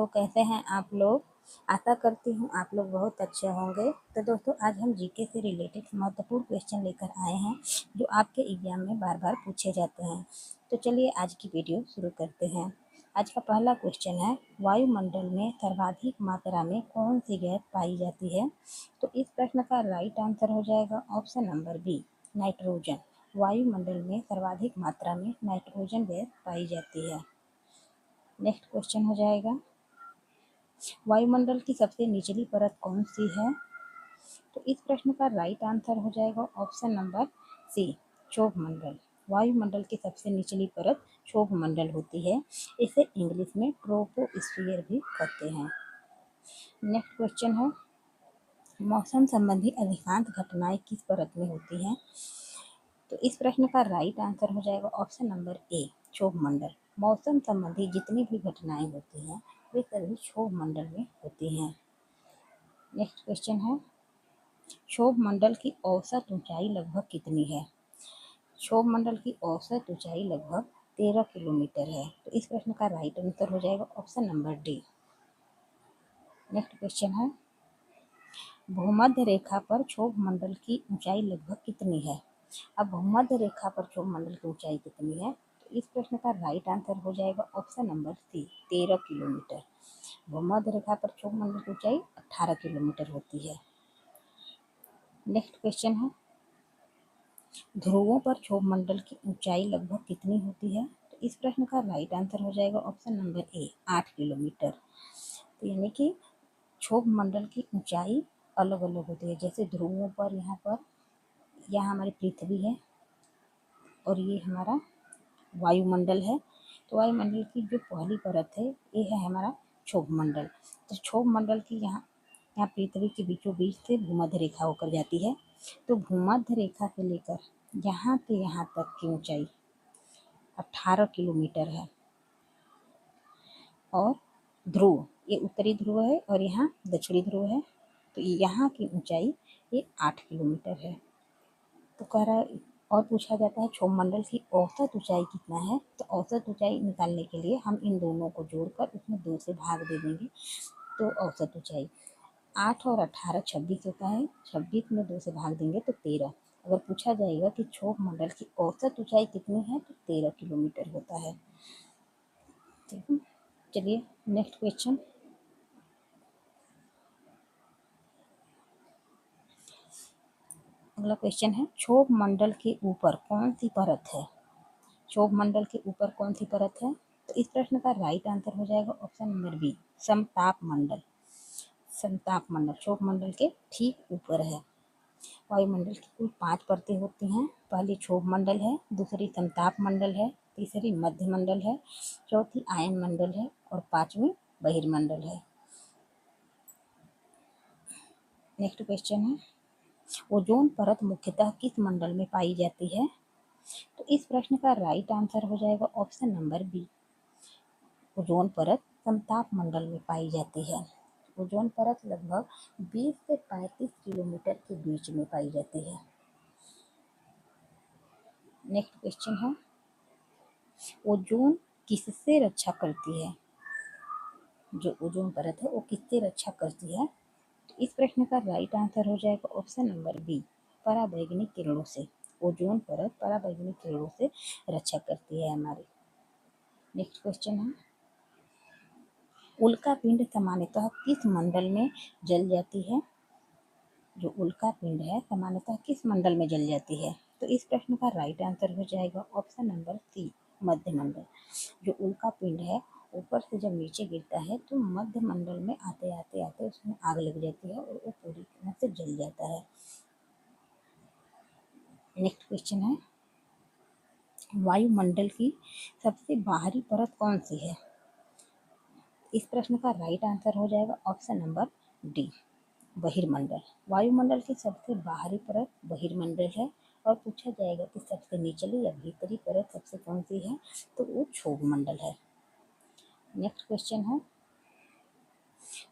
दोस्तों, कैसे हैं आप लोग। आशा करती हूँ आप लोग बहुत अच्छे होंगे। तो दोस्तों, आज हम जीके से रिलेटेड महत्वपूर्ण क्वेश्चन लेकर आए हैं जो आपके एग्जाम में बार बार पूछे जाते हैं। तो चलिए आज की वीडियो शुरू करते हैं। आज का पहला क्वेश्चन है, वायुमंडल में सर्वाधिक मात्रा में कौन सी गैस पाई जाती है। तो इस प्रश्न का राइट आंसर हो जाएगा ऑप्शन नंबर बी, नाइट्रोजन। वायुमंडल में सर्वाधिक मात्रा में नाइट्रोजन गैस पाई जाती है। नेक्स्ट क्वेश्चन हो जाएगा, वायुमंडल की सबसे निचली परत कौन सी है। तो इस प्रश्न का राइट आंसर हो जाएगा ऑप्शन नंबर सी, क्षोभमंडल। वायुमंडल की सबसे निचली परत क्षोभमंडल होती है। इसे इंग्लिश में ट्रोपोस्फियर भी कहते हैं। नेक्स्ट क्वेश्चन है, मौसम संबंधी अधिकांश घटनाएं किस परत में होती हैं। तो इस प्रश्न का राइट आंसर हो जाएगा ऑप्शन नंबर ए, क्षोभमंडल। मौसम संबंधी जितनी भी घटनाएं होती हैं वे सभी क्षोभमंडल में होती हैं। नेक्स्ट क्वेश्चन है, क्षोभमंडल की औसत ऊंचाई लगभग कितनी है। क्षोभमंडल की औसत ऊंचाई लगभग 13 किलोमीटर है। तो इस प्रश्न का राइट आंसर हो जाएगा option number D. Next question है, भूमध्य रेखा पर क्षोभमंडल की ऊंचाई लगभग कितनी है। अब भूमध्य रेखा पर क्षोभमंडल की ऊंचाई कितनी है। तो इस प्रश्न का राइट आंसर हो जाएगा ऑप्शन नंबर सी, 13 किलोमीटर। भूमध्य रेखा पर क्षोभमंडल की ऊंचाई 18 किलोमीटर होती है। नेक्स्ट क्वेश्चन है, ध्रुवों पर क्षोभमंडल की ऊंचाई लगभग कितनी होती है। तो इस प्रश्न का राइट आंसर हो जाएगा ऑप्शन नंबर ए, 8 किलोमीटर। तो यानी कि क्षोभमंडल की ऊंचाई अलग अलग होती है। जैसे ध्रुवों पर यहाँ हमारी पृथ्वी है और ये हमारा वायुमंडल है। तो वायुमंडल की जो पहली परत है ये है हमारा क्षोभमंडल। तो क्षोभमंडल की यहाँ पृथ्वी के बीचों बीच से भूमध्य रेखा होकर जाती है। तो भूमध्य रेखा से लेकर यहाँ से यहाँ तक की ऊंचाई 18 किलोमीटर है। और ध्रुव, ये उत्तरी ध्रुव है और यहाँ दक्षिणी ध्रुव है। तो यहाँ की ऊंचाई ये 8 किलोमीटर है। तो कह रहा है, और पूछा जाता है क्षोभमंडल की औसत ऊंचाई कितना है। तो औसत ऊंचाई निकालने के लिए हम इन दोनों को जोड़कर उसमें 2 से भाग दे देंगे। तो औसत ऊंचाई 8 और 18 26 होता है। 26 में 2 से भाग देंगे तो 13। अगर पूछा जाएगा कि क्षोभमंडल की औसत ऊंचाई कितनी है तो 13 किलोमीटर होता है। ठीक है, चलिए नेक्स्ट क्वेश्चन। अगला क्वेश्चन है, क्षोभमंडल के ऊपर कौन सी परत है। क्षोभमंडल के ऊपर कौन सी परत है। तो इस प्रश्न का राइट आंसर हो जाएगा ऑप्शन नंबर बी, समताप मंडल। समताप मंडल क्षोभमंडल के ठीक ऊपर है। वायुमंडल की कुल 5 परतें होती हैं। पहली क्षोभमंडल है, दूसरी समताप मंडल है, तीसरी मध्य मंडल है, चौथी आयन मंडल है और 5वीं बहिर्मंडल है। नेक्स्ट क्वेश्चन है, ओजोन परत मुख्यतः किस मंडल में पाई जाती है। तो इस प्रश्न का राइट आंसर हो जाएगा ऑप्शन नंबर बी, ओजोन परत समताप मंडल में पाई जाती है। ओजोन परत लगभग 20 से 35 किलोमीटर के बीच में पाई जाती है। नेक्स्ट क्वेश्चन है, ओजोन किससे रक्षा करती है। जो ओजोन परत है वो किससे रक्षा करती है। तो इस प्रश्न का राइट आंसर हो जाएगा ऑप्शन नंबर बी, पराबैंगनी किरणों से। ओजोन परत पराबैंगनी किरणों से रक्षा करती है हमारी। नेक्स्ट क्वेश्चन है, उल्का पिंड सामान्यतः किस मंडल में जल जाती है। जो उल्का पिंड है सामान्यतः किस मंडल में जल जाती है। तो इस प्रश्न का राइट आंसर हो जाएगा ऑप्शन नंबर सी, मध्य मंडल। जो उल्का पिंड है ऊपर से जब नीचे गिरता है तो मध्य मंडल में आते आते आते उसमें आग लग जाती है और वो पूरी तरह से जल जाता है। नेक्स्ट क्वेश्चन है, वायुमंडल की सबसे बाहरी परत कौन सी है। इस प्रश्न का राइट आंसर हो जाएगा ऑप्शन नंबर डी, बहिर्मंडल। वायुमंडल की सबसे बाहरी परत बहिर्मंडल है। और पूछा जाएगा कि सबसे निचली या भीतरी परत सबसे कौन सी है तो वो क्षोभमंडल है। नेक्स्ट क्वेश्चन है,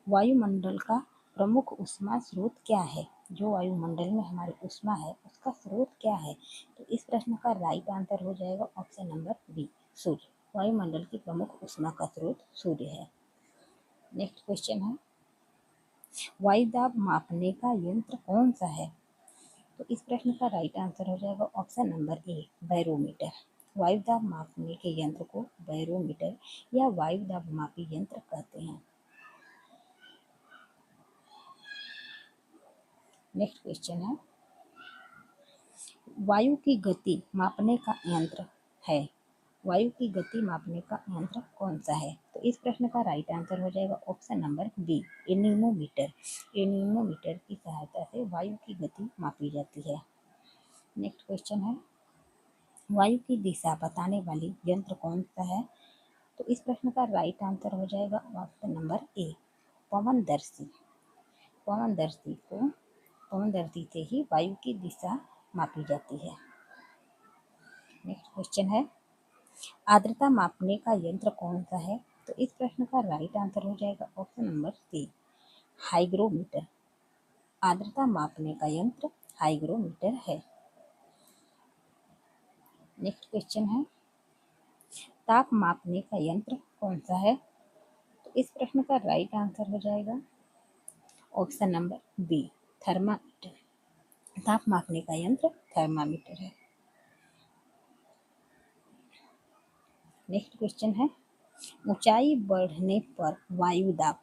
वायुमंडल का प्रमुख ऊष्मा स्रोत क्या है। जो वायुमंडल में हमारी ऊष्मा है उसका स्रोत क्या है। तो इस प्रश्न का राइट आंसर हो जाएगा ऑप्शन नंबर बी, सूर्य। वायुमंडल की प्रमुख ऊष्मा का स्रोत सूर्य है। नेक्स्ट क्वेश्चन है, वायु दाब मापने का यंत्र कौन सा है? तो इस प्रश्न का राइट आंसर हो जाएगा ऑप्शन नंबर ए, बैरोमीटर। वायु दाब मापने के यंत्र को बैरोमीटर या वायु दाब मापी यंत्र कहते हैं। नेक्स्ट क्वेश्चन है, वायु की गति मापने का यंत्र है, वायु की गति मापने का यंत्र कौन सा है? तो इस प्रश्न का राइट आंसर हो जाएगा option number B, anemometer. Anemometer की सहायता से वायु की गति मापी जाती है। नेक्स्ट क्वेश्चन है, वायु की दिशा बताने वाली यंत्र कौन सा है? तो इस प्रश्न का राइट आंसर हो जाएगा ऑप्शन नंबर ए, पवनदर्शी। पवनदर्शी से ही वायु की दिशा मापी जाती है। नेक्स्ट क्वेश्चन है, आर्द्रता मापने का यंत्र कौन सा है? तो इस प्रश्न का राइट आंसर हो जाएगा ऑप्शन नंबर सी, हाइग्रोमीटर। आर्द्रता मापने का यंत्र हाइग्रोमीटर है। नेक्स्ट क्वेश्चन है, ताप मापने का यंत्र कौन सा है? तो इस प्रश्न का राइट आंसर हो जाएगा ऑप्शन नंबर बी, थर्मामीटर। ताप मापने का यंत्र थर्मामीटर है। नेक्स्ट क्वेश्चन है, ऊंचाई बढ़ने पर वायु दाब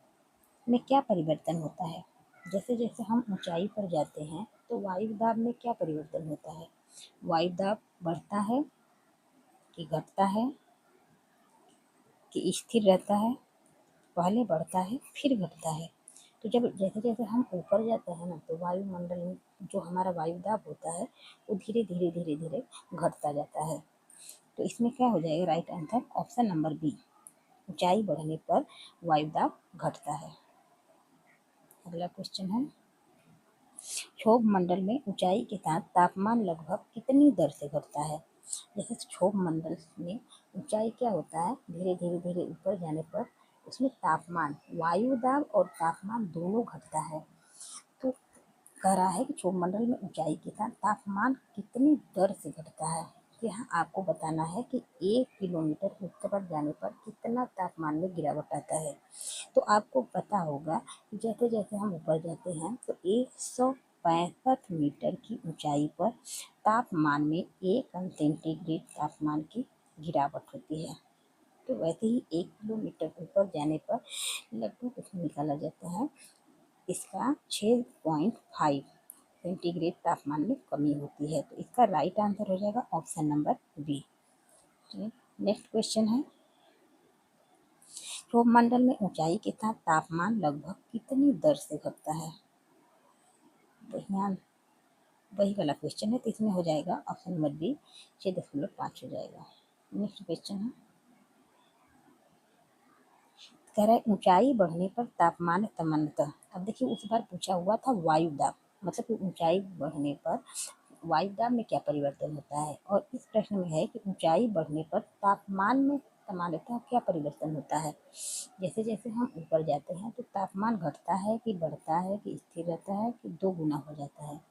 में क्या परिवर्तन होता है? जैसे जैसे हम ऊंचाई पर जाते हैं तो वायु दाब में क्या परिवर्तन होता है? वायु दाब बढ़ता है कि घटता है कि स्थिर रहता है? पहले बढ़ता है फिर घटता है। तो जब जैसे जैसे हम ऊपर जाते हैं ना, तो वायुमंडल में जो हमारा वायु दाब होता है वो धीरे धीरे धीरे धीरे घटता जाता है। तो इसमें क्या हो जाएगा right answer option number B, ऊंचाई बढ़ने पर वायु दाब घटता है। अगला क्वेश्चन है, क्षोभ मंडल में ऊंचाई के साथ तापमान लगभग कितनी दर से घटता है? जैसे क्षोभ मंडल में ऊंचाई क्या होता है, धीरे धीरे धीरे ऊपर जाने पर उसमें तापमान, वायु दाब और तापमान दोनों घटता है। तो कह रहा है कि क्षोभ मंडल में ऊंचाई के साथ तापमान कितनी दर से घटता है। यहाँ आपको बताना है कि 1 किलोमीटर ऊपर जाने पर कितना तापमान में गिरावट आता है। तो आपको पता होगा कि जैसे जैसे हम ऊपर जाते हैं तो 165 मीटर की ऊंचाई पर तापमान में 1 अंश सेंटीग्रेड तापमान की गिरावट होती है। तो वैसे ही 1 किलोमीटर ऊपर जाने पर लगभग उसमें निकाला जाता है इसका 6.5 सेंटीग्रेड तापमान में कमी होती है। तो इसका राइट आंसर हो जाएगा option number B. Next question है, क्षोभ मंडल में ऊंचाई के साथ तापमान लगभग कितनी दर से घटता है? तो यहाँ वही वाला क्वेश्चन है, तो इसमें हो जाएगा ऑप्शन नंबर बी, 6.5 हो जाएगा। नेक्स्ट क्वेश्चन है, कह रहा है ऊंचाई बढ़ने पर तापमान सामान्यतः, अब देखिए उस बार पूछा हुआ था वायु दाब, मतलब कि ऊंचाई बढ़ने पर वायु दाब में क्या परिवर्तन होता है, और इस प्रश्न में है कि ऊंचाई बढ़ने पर तापमान में सामान्यतः क्या परिवर्तन होता है। जैसे जैसे हम ऊपर जाते हैं तो तापमान घटता है कि बढ़ता है कि स्थिर रहता है कि 2 गुना हो जाता है।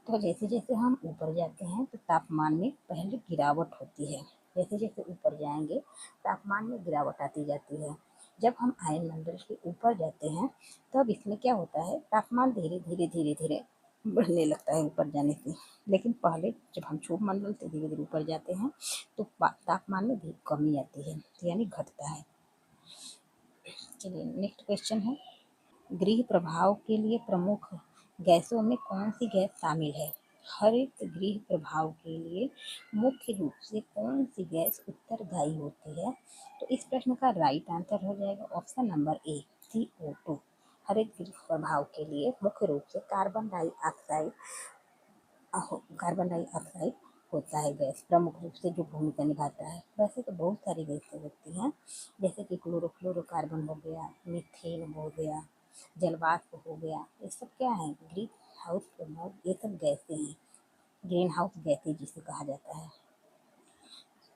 तो जैसे जैसे हम ऊपर जाते हैं तो तापमान में पहले गिरावट होती है। जैसे जैसे ऊपर जाएंगे तापमान में गिरावट आती जाती है। जब हम आयनमंडल के ऊपर जाते हैं तब इसमें क्या होता है, तापमान धीरे धीरे धीरे धीरे बढ़ने लगता है ऊपर जाने से। लेकिन पहले जब हम क्षोभ मंडल से धीरे धीरे ऊपर जाते हैं तो तापमान में कमी आती है, यानी घटता है। चलिए नेक्स्ट क्वेश्चन है, गृह प्रभाव के लिए प्रमुख गैसों में कौन सी गैस शामिल है? हरित गृह प्रभाव के लिए मुख्य रूप से कौन सी गैस उत्तरदायी होती है? तो इस प्रश्न का राइट आंसर हो जाएगा ऑप्शन नंबर ए, CO2। हरित गृह प्रभाव के लिए मुख्य रूप से कार्बन डाइऑक्साइड होता है गैस, प्रमुख रूप से जो भूमिका निभाता है। वैसे तो बहुत सारी गैसें होती हैं, जैसे कि क्लोरोफ्लोरोकार्बन हो गया, मीथेन हो गया, जलवाष्प हो गया, ये सब क्या है, ग्रीन हाउस प्रभाव, ये सब गैसें हैं, ग्रीन हाउस गैसें जिसे कहा जाता है।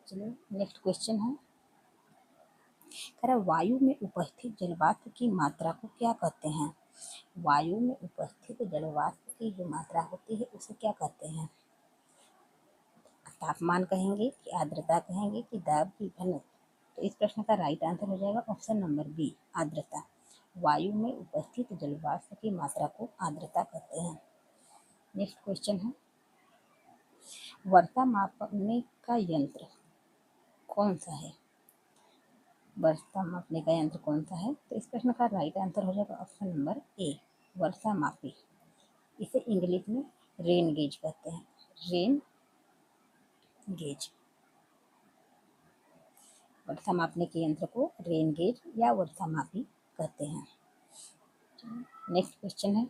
चलिए नेक्स्ट क्वेश्चन है, कह रहा वायु में उपस्थित जलवाष्प की मात्रा को क्या कहते हैं? वायु में उपस्थित जलवाष्प की जो मात्रा होती है उसे क्या कहते हैं? तापमान कहेंगे कि आर्द्रता कहेंगे कि दाब की घनत्व? तो इस प्रश्न का राइट आंसर हो जाएगा ऑप्शन नंबर बी, आर्द्रता। वायु में उपस्थित जलवाष्प की मात्रा को आर्द्रता कहते हैं। नेक्स्ट क्वेश्चन है, वर्षा मापने का यंत्र कौन सा है? वर्षा मापने का यंत्र कौन सा है? तो इस प्रश्न का राइट आंसर हो जाएगा ऑप्शन नंबर ए, वर्षा मापी। इसे इंग्लिश में रेन गेज कहते हैं, रेन गेज। वर्षा मापने के यंत्र को रेन गेज या वर्षा मापी कहते हैं। नेक्स्ट क्वेश्चन है,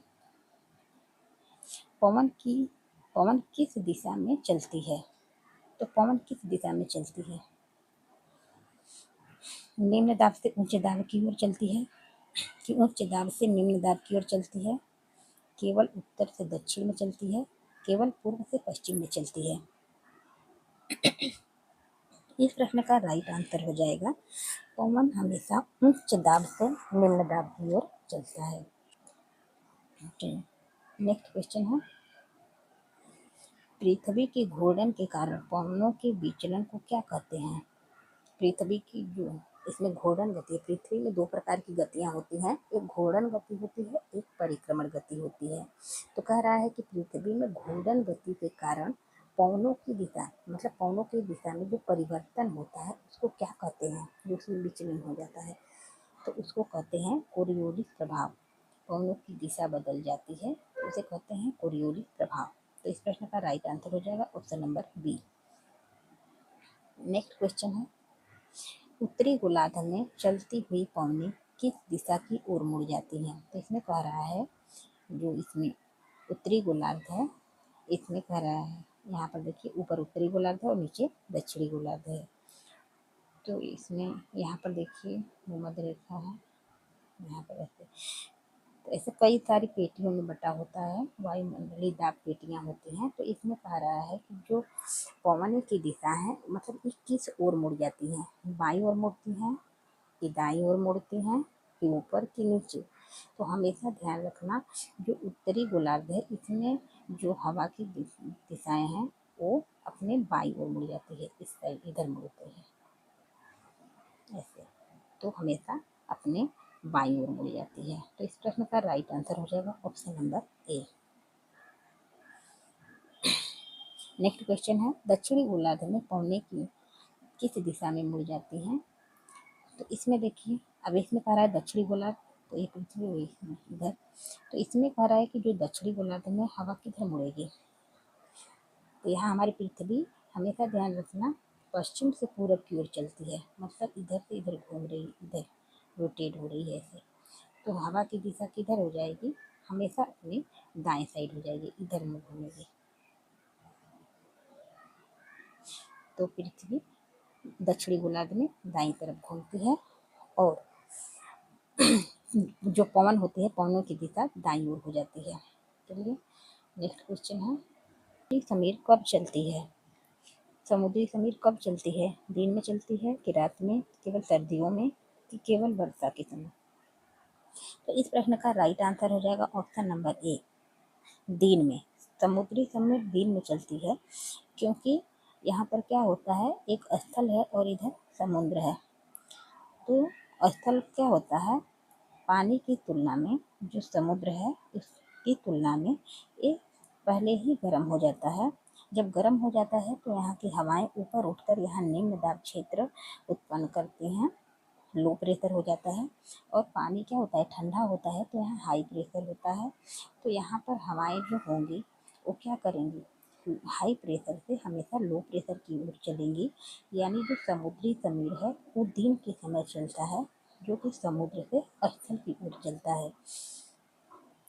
पवन किस दिशा में चलती है? तो पवन किस दिशा में चलती है? निम्न दाब से उच्च दाब की ओर चलती है कि उच्च दाब से निम्न दाब की ओर चलती है? केवल उत्तर से दक्षिण में चलती है? केवल पूर्व से पश्चिम में चलती है? इस प्रश्न का राइट आंसर हो जाएगा, पवन हमेशा उच्च दाब से निम्न दाब की ओर चलता है। नेक्स्ट क्वेश्चन है, पृथ्वी के घूर्णन के कारण पवनों के विचलन को क्या कहते हैं? पृथ्वी की जो इसमें घूर्णन गति है, पृथ्वी में दो प्रकार की गतियां होती हैं, एक घूर्णन गति होती है, एक परिक्रमण गति होती है। तो कह रहा है कि पृथ्वी में घूर्णन गति के कारण पवनों की दिशा, मतलब पवनों की दिशा में जो परिवर्तन होता है उसको क्या कहते हैं? जो उसमें विचलन हो जाता है तो उसको कहते हैं कोरियोलिस प्रभाव। पवनों की दिशा बदल जाती है तो उसे कहते हैं कोरियोलिस प्रभाव। तो इस प्रश्न का राइट आंसर हो जाएगा option number B. Next question है, उत्तरी गोलार्ध में चलती हुई पवनें किस दिशा की ओर मुड़ जाती हैं? तो इसमें कह रहा है, जो इसमें उत्तरी गोलार्ध है, इसमें कह रहा है, यहाँ पर देखिए ऊपर उत्तरी गोलार्ध है और नीचे दक्षिणी गोलार्ध है। तो इसमें यहाँ पर देखिए भूमध्य रेखा है, यहाँ पर ऐसे, तो ऐसे कई सारी पेटियों में बटा होता है, वायुमंडलीय दाब पेटियां होती हैं। तो इसमें कह रहा है कि जो पवन की दिशा है, मतलब ये किस ओर मुड़ जाती हैं? बाईं ओर मुड़ती हैं कि दाईं ओर मुड़ती हैं कि ऊपर कि नीचे? तो हमेशा ध्यान रखना, जो उत्तरी गोलार्ध है इसमें जो हवा की दिशाएं हैं वो अपने बाईं ओर मुड़ जाती है, इस साइड इधर मुड़ते हैं ऐसे, तो हमेशा अपने बाईं ओर मुड़ जाती है। तो इस प्रश्न का राइट आंसर हो जाएगा option number A. Next question है, दक्षिणी गोलार्ध में पवनें की किस दिशा में मुड़ जाती हैं? तो इसमें देखिए, अब इसमें कह रहा है दक्षिणी गोलार्ध, तो ये पृथ्वी इधर, तो इसमें कह रहा है कि जो दक्षिणी गोलार्ध में हवा किधर मुड़ेगी? तो यहाँ हमारी पृथ्वी हमेशा ध्यान रखना पश्चिम से पूरब की ओर चलती है, मतलब इधर से इधर घूम रही, इधर रोटेट हो रही है ऐसे। तो हवा की दिशा किधर हो जाएगी? हमेशा अपने दाएं साइड हो जाएगी, इधर में घूमेगी। तो पृथ्वी दक्षिणी गोलार्ध में दाईं तरफ घूमती है और जो पवन होती है, पवनों की दिशा दाईं ओर हो जाती है। चलिए नेक्स्ट क्वेश्चन है, समीर कब चलती है? समुद्री समीर कब चलती है? दिन में चलती है कि रात में, केवल सर्दियों में कि केवल वर्षा के समय? तो इस प्रश्न का राइट आंसर हो जाएगा ऑप्शन नंबर ए, दिन में। समुद्री समीर दिन में चलती है, क्योंकि यहाँ पर क्या होता है, एक स्थल है और इधर समुद्र है। तो स्थल क्या होता है, पानी की तुलना में जो समुद्र है उसकी तुलना में ये पहले ही गर्म हो जाता है। जब गर्म हो जाता है तो यहाँ की हवाएं ऊपर उठकर यहाँ निम्न दाब क्षेत्र उत्पन्न करती हैं, लो प्रेशर हो जाता है। और पानी क्या होता है, ठंडा होता है, तो यहाँ हाई प्रेशर होता है। तो यहाँ पर हवाएं जो होंगी वो क्या करेंगी, हाई प्रेशर से हमेशा लो प्रेशर की ओर चलेंगी। यानी जो समुद्री समीर है वो दिन के समय चलता है, जो कि समुद्र से स्थल की ओर चलता है।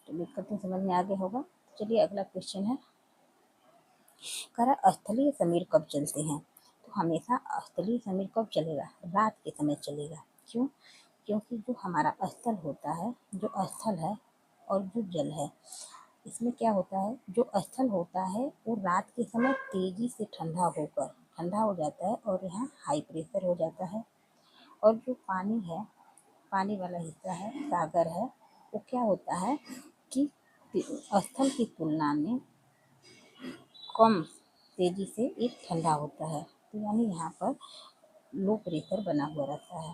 तो दिक्कत तो समझ में आ गया होगा। चलिए अगला क्वेश्चन है, कह रहा स्थलीय समीर कब चलते हैं? तो हमेशा स्थलीय समीर कब चलेगा? रात के समय चलेगा। क्यों? क्योंकि जो हमारा स्थल होता है, जो स्थल है और जो जल है, इसमें क्या होता है, जो स्थल होता है वो रात के समय तेजी से ठंडा हो जाता है और यहाँ हाई प्रेशर हो जाता है। और जो पानी है, पानी वाला हिस्सा है, सागर है, वो क्या होता है कि स्थल की तुलना में कम तेजी से एक ठंडा होता है। तो यानी यहाँ पर लो प्रेशर बना हुआ रहता है।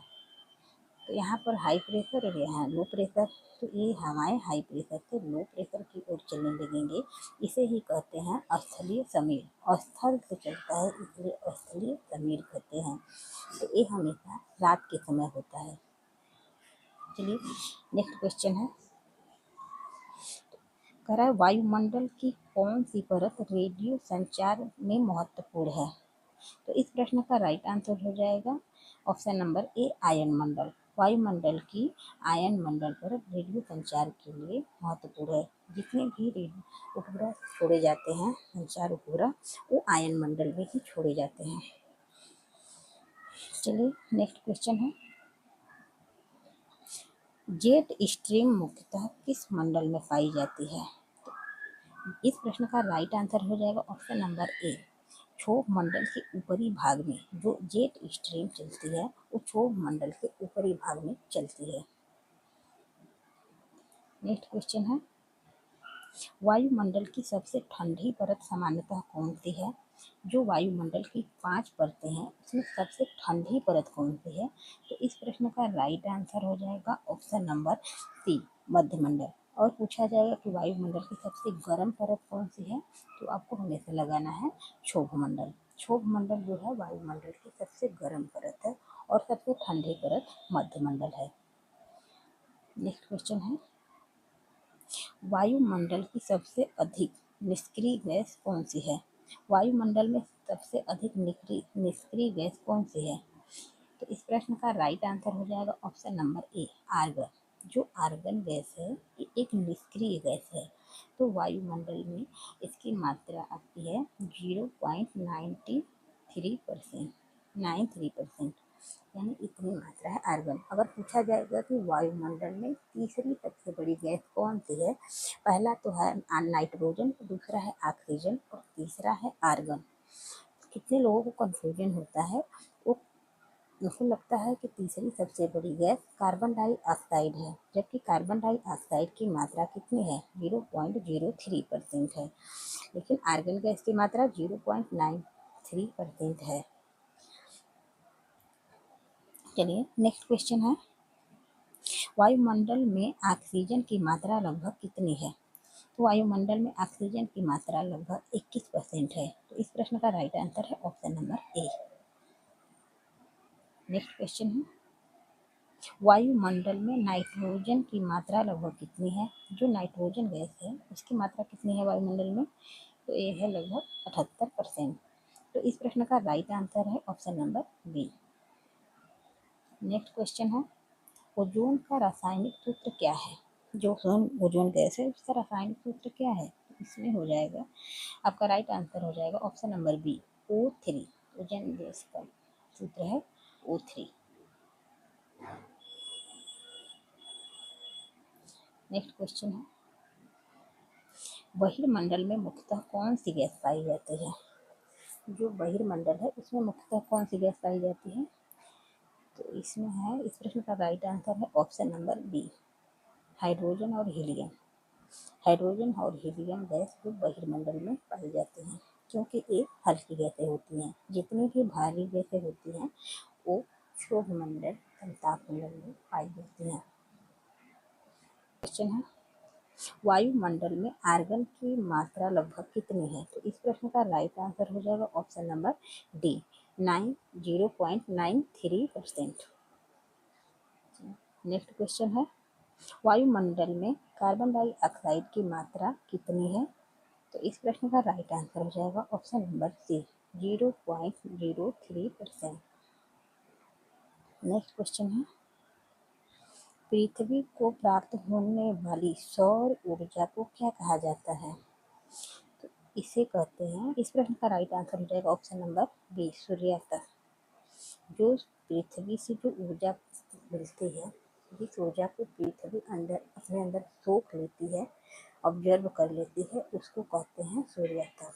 तो यहाँ पर हाई प्रेशर और यहाँ लो प्रेशर, तो ये हवाएं हाई प्रेशर से लो प्रेशर की ओर चलने लगेंगे। इसे ही कहते हैं स्थलीय समीर। स्थल से चलता है इसलिए स्थलीय समीर कहते हैं। तो ये हमेशा रात के समय होता है। चलिए नेक्स्ट क्वेश्चन है, कह रहा है वायुमंडल की कौन सी परत रेडियो संचार में महत्वपूर्ण है। तो इस प्रश्न का राइट आंसर हो जाएगा ऑप्शन नंबर ए आयन मंडल। वायुमंडल की आयन मंडल पर रेडियो संचार के लिए महत्वपूर्ण है। जितने भी रेडियो उपग्रह छोड़े जाते हैं, संचार उपग्रह, वो आयन मंडल में ही छोड़े जाते हैं। चलिए नेक्स्ट क्वेश्चन है, जेट स्ट्रीम मुख्यतः किस मंडल में पाई जाती है। इस प्रश्न का राइट आंसर हो जाएगा ऑप्शन नंबर ए क्षोभ मंडल के ऊपरी भाग में। जो जेट स्ट्रीम चलती है वो क्षोभ मंडल के ऊपरी भाग में चलती है। नेक्स्ट क्वेश्चन है, वायुमंडल की सबसे ठंडी परत सामान्यतः कौन सी है। जो वायुमंडल की 5 परतें हैं उसमें सबसे ठंडी परत कौन सी है। तो इस प्रश्न का राइट आंसर हो जाएगा ऑप्शन नंबर सी मध्यमंडल। और पूछा जाएगा कि वायुमंडल की सबसे गर्म परत कौन सी है, तो आपको हमेशा लगाना है क्षोभ मंडल। क्षोभ मंडल जो है वायुमंडल की सबसे गर्म परत है और सबसे ठंडी परत मध्यमंडल है। नेक्स्ट क्वेश्चन है, वायुमंडल की सबसे अधिक निष्क्रिय गैस कौन सी है। वायुमंडल में सबसे अधिक निष्क्रिय गैस कौन सी है। तो इस प्रश्न का राइट आंसर हो जाएगा ऑप्शन नंबर ए आर्गन। जो आर्गन गैस है ये एक निष्क्रिय गैस है। तो वायुमंडल में इसकी मात्रा आती है 0.93%, यानी इतनी मात्रा है आर्गन। अगर पूछा जाएगा कि वायुमंडल में तीसरी सबसे बड़ी गैस कौन सी है, पहला तो है नाइट्रोजन, दूसरा है ऑक्सीजन और तीसरा है आर्गन। कितने लोगों को कंफ्यूजन होता है, वो उनको लगता है कि तीसरी सबसे बड़ी गैस कार्बन डाइऑक्साइड है, जबकि कार्बन डाइऑक्साइड की मात्रा कितनी है 0.03% है, लेकिन आर्गन गैस की मात्रा 0.93% है। चलिए नेक्स्ट क्वेश्चन है, वायुमंडल में ऑक्सीजन की मात्रा लगभग कितनी है। तो वायुमंडल में ऑक्सीजन की मात्रा लगभग 21% है। तो इस प्रश्न का राइट आंसर है option number A. Next question है, वायुमंडल में नाइट्रोजन की मात्रा लगभग कितनी है। जो नाइट्रोजन गैस है उसकी मात्रा कितनी है वायुमंडल में, तो ये है लगभग 78%। तो इस प्रश्न का राइट आंसर है option number B. Next question है, ओजोन का रासायनिक सूत्र क्या है। जो ओजोन गैस है उसका रासायनिक सूत्र क्या है, तो इसमें हो जाएगा आपका राइट आंसर हो जाएगा option number B O3। Ozone gas का सूत्र है O3। नेक्स्ट क्वेश्चन है, बहिर्मंडल में मुख्यतः कौन सी गैस पाई जाती है। जो बहिर्मंडल है उसमें मुख्यतः कौन सी गैस पाई जाती है, तो इसमें है, इस प्रश्न का राइट आंसर है ऑप्शन नंबर बी हाइड्रोजन और हीलियम। हाइड्रोजन और हीलियम गैस जो बहिर्मंडल में पाई जाती हैं, क्योंकि ये हल्की गैसें होती हैं। जितनी भी भारी गैसें होती हैं वो क्षोभ मंडल संताप मंडल में पाई जाती हैं। क्वेश्चन है, वायुमंडल में आर्गन की मात्रा लगभग कितनी है। तो इस प्रश्न का राइट आंसर हो जाएगा option number D 0.93%। Next question है, वायुमंडल में कार्बन डाइऑक्साइड की मात्रा कितनी है। तो इस प्रश्न का राइट आंसर हो जाएगा option number C 0.03%। Next question है, पृथ्वी को प्राप्त होने वाली सौर ऊर्जा को क्या कहा जाता है। तो इसे कहते हैं, इस प्रश्न का राइट आंसर हो जाएगा ऑप्शन नंबर बी सूर्यास्त। जो पृथ्वी से जो ऊर्जा मिलती है, जिस ऊर्जा को पृथ्वी अंदर अपने अंदर सोख लेती है, ऑब्जर्व कर लेती है, उसको कहते हैं सूर्यास्त।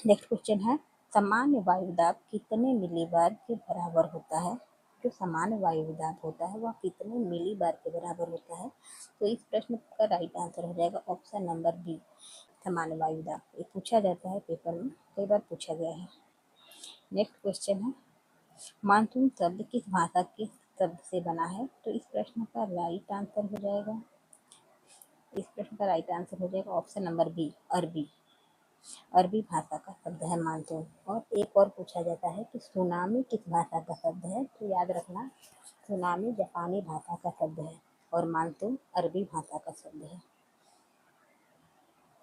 नेक्स्ट क्वेश्चन है, सामान्य वायुदाब कितने मिलीबार के बराबर होता है। जो सामान्य वायुदाब होता है वह कितने मिलीबार के बराबर होता है। तो इस प्रश्न का राइट आंसर हो जाएगा ऑप्शन नंबर बी सामान्य वायुदाब। ये पूछा जाता है पेपर में, कई बार पूछा गया है। नेक्स्ट क्वेश्चन है, मानसून शब्द किस भाषा के शब्द से बना है? तो इस प्रश्न का राइट आंसर हो जाएगा, ऑप्शन नंबर बी, अरबी। अरबी भाषा का शब्द है मानसून। और एक और पूछा जाता है कि सुनामी किस भाषा का शब्द है? तो याद रखना, सुनामी जापानी भाषा का शब्द है और मानसून अरबी भाषा का शब्द है।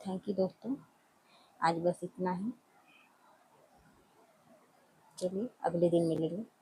थैंक यू दोस्तों, आज बस इतना ही। चलिए अगले दिन मिलेंगे।